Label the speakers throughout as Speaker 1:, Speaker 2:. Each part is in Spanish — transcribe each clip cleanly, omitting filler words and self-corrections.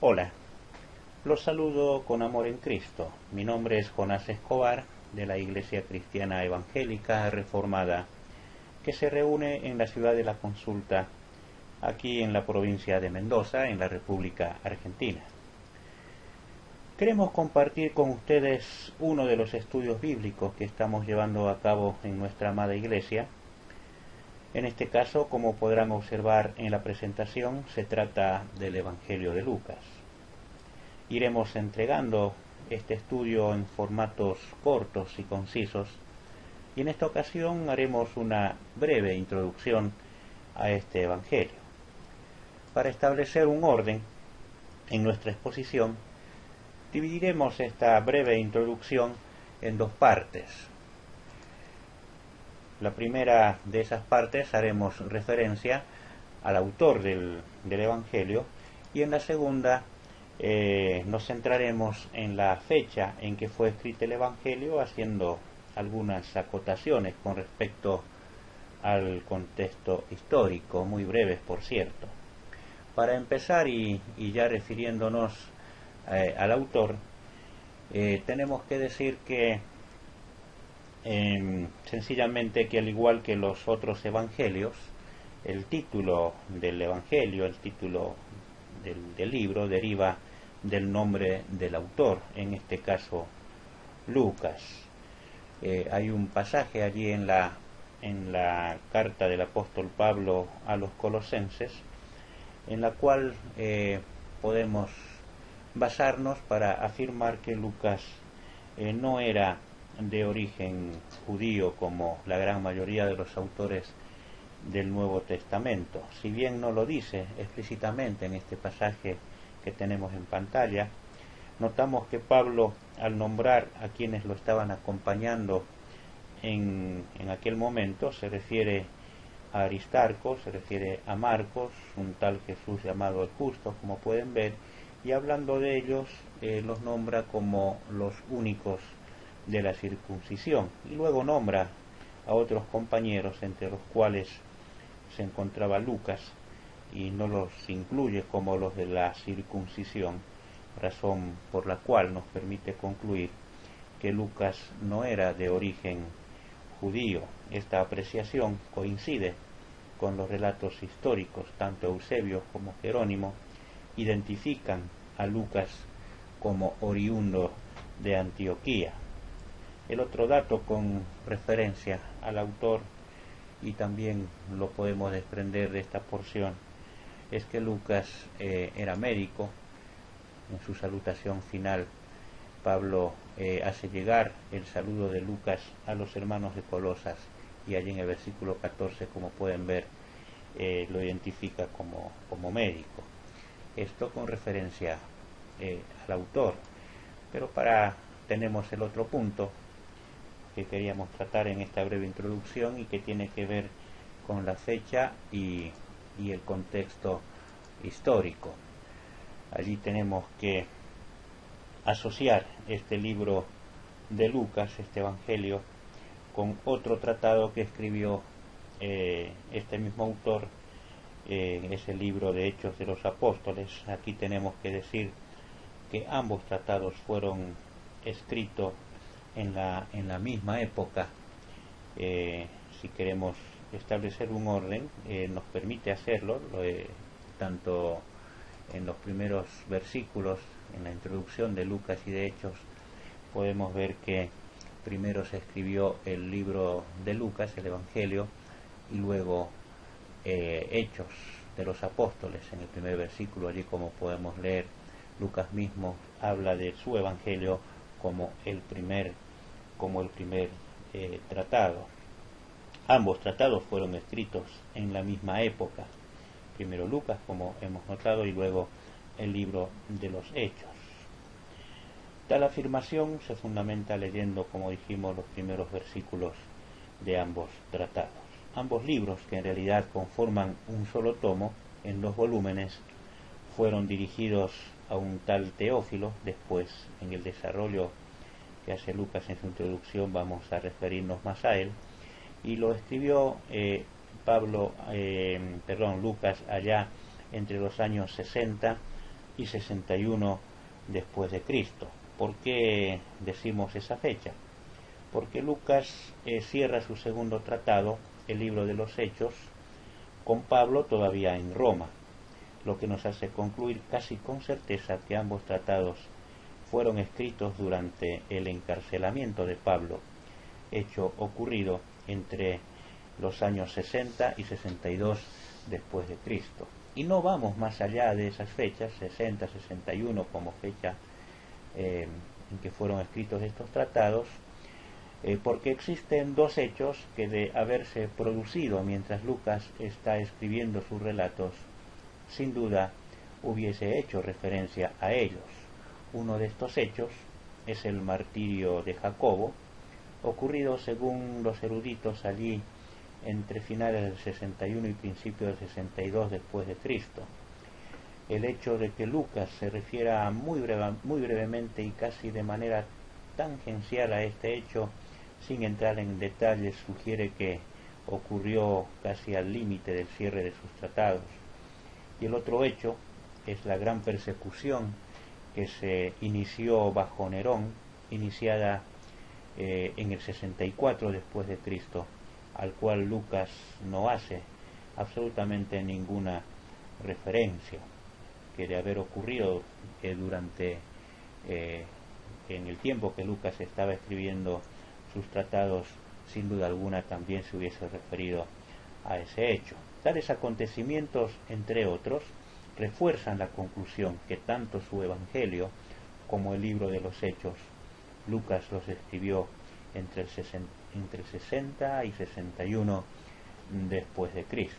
Speaker 1: Hola, los saludo con amor en Cristo. Mi nombre es Jonás Escobar, de la Iglesia Cristiana Evangélica Reformada, que se reúne en la ciudad de La Consulta, aquí en la provincia de Mendoza, en la República Argentina. Queremos compartir con ustedes uno de los estudios bíblicos que estamos llevando a cabo en nuestra amada Iglesia. En este caso, como podrán observar en la presentación, se trata del Evangelio de Lucas. Iremos entregando este estudio en formatos cortos y concisos, y en esta ocasión haremos una breve introducción a este Evangelio. Para establecer un orden en nuestra exposición, dividiremos esta breve introducción en dos partes. La primera de esas partes haremos referencia al autor del Evangelio, y en la segunda nos centraremos en la fecha en que fue escrito el Evangelio, haciendo algunas acotaciones con respecto al contexto histórico, muy breves por cierto. Para empezar, y ya refiriéndonos al autor, tenemos que decir que sencillamente que al igual que los otros evangelios, el título del evangelio, el título del libro deriva del nombre del autor, en este caso Lucas. Hay un pasaje allí en la carta del apóstol Pablo a los Colosenses, en la cual podemos basarnos para afirmar que Lucas no era de origen judío como la gran mayoría de los autores del Nuevo Testamento. Si bien no lo dice explícitamente en este pasaje que tenemos en pantalla, notamos que Pablo, al nombrar a quienes lo estaban acompañando en aquel momento, se refiere a Aristarco, se refiere a Marcos, un tal Jesús llamado el Justo, como pueden ver, y hablando de ellos los nombra como los únicos de la circuncisión, y luego nombra a otros compañeros, entre los cuales se encontraba Lucas, y no los incluye como los de la circuncisión, razón por la cual nos permite concluir que Lucas no era de origen judío. Esta apreciación coincide con los relatos históricos. Tanto Eusebio como Jerónimo identifican a Lucas como oriundo de Antioquía. El otro dato con referencia al autor, y también lo podemos desprender de esta porción, es que Lucas era médico. En su salutación final, Pablo hace llegar el saludo de Lucas a los hermanos de Colosas, y allí en el versículo 14, como pueden ver, lo identifica como médico. Esto con referencia al autor. Pero tenemos el otro punto que queríamos tratar en esta breve introducción, y que tiene que ver con la fecha y el contexto histórico. Allí tenemos que asociar este libro de Lucas, este evangelio, con otro tratado que escribió este mismo autor, es el libro de Hechos de los Apóstoles. Aquí tenemos que decir que ambos tratados fueron escritos en la misma época. Si queremos establecer un orden, nos permite hacerlo, tanto en los primeros versículos, en la introducción de Lucas y de Hechos, podemos ver que primero se escribió el libro de Lucas, el Evangelio, y luego Hechos de los Apóstoles. En el primer versículo, allí como podemos leer, Lucas mismo habla de su Evangelio como el primer tratado. Ambos tratados fueron escritos en la misma época. Primero Lucas, como hemos notado, y luego el libro de los Hechos. Tal afirmación se fundamenta leyendo, como dijimos, los primeros versículos de ambos tratados. Ambos libros, que en realidad conforman un solo tomo en 2 volúmenes, fueron dirigidos a un tal Teófilo. Después, en el desarrollo que hace Lucas en su introducción, vamos a referirnos más a él, y lo escribió Lucas allá entre los años 60 y 61 después de Cristo. ¿Por qué decimos esa fecha? Porque Lucas cierra su segundo tratado, el libro de los Hechos, con Pablo todavía en Roma, lo que nos hace concluir casi con certeza que ambos tratados fueron escritos durante el encarcelamiento de Pablo, hecho ocurrido entre los años 60 y 62 después de Cristo. Y no vamos más allá de esas fechas, 60, 61 como fecha en que fueron escritos estos tratados, porque existen dos hechos que, de haberse producido mientras Lucas está escribiendo sus relatos, sin duda hubiese hecho referencia a ellos. Uno de estos hechos es el martirio de Jacobo, ocurrido según los eruditos allí entre finales del 61 y principios del 62 después de Cristo. El hecho de que Lucas se refiera muy brevemente y casi de manera tangencial a este hecho, sin entrar en detalles, sugiere que ocurrió casi al límite del cierre de sus tratados. Y el otro hecho es la gran persecución que se inició bajo Nerón, iniciada en el 64 después de Cristo, al cual Lucas no hace absolutamente ninguna referencia, que de haber ocurrido durante en el tiempo que Lucas estaba escribiendo sus tratados, sin duda alguna también se hubiese referido a ese hecho. Tales acontecimientos, entre otros, refuerzan la conclusión que tanto su Evangelio como el libro de los Hechos, Lucas los escribió entre el 60 y 61 después de Cristo.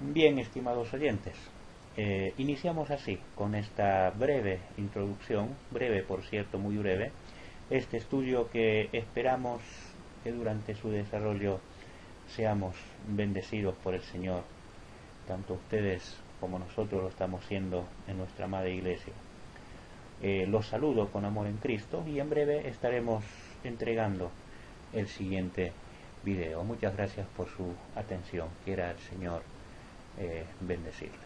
Speaker 1: Bien, estimados oyentes, iniciamos así, con esta breve introducción, breve por cierto, muy breve, este estudio que esperamos que durante su desarrollo seamos bendecidos por el Señor, tanto ustedes como nosotros lo estamos siendo en nuestra amada iglesia. Los saludo con amor en Cristo y en breve estaremos entregando el siguiente video. Muchas gracias por su atención. Quiera el Señor bendecirles.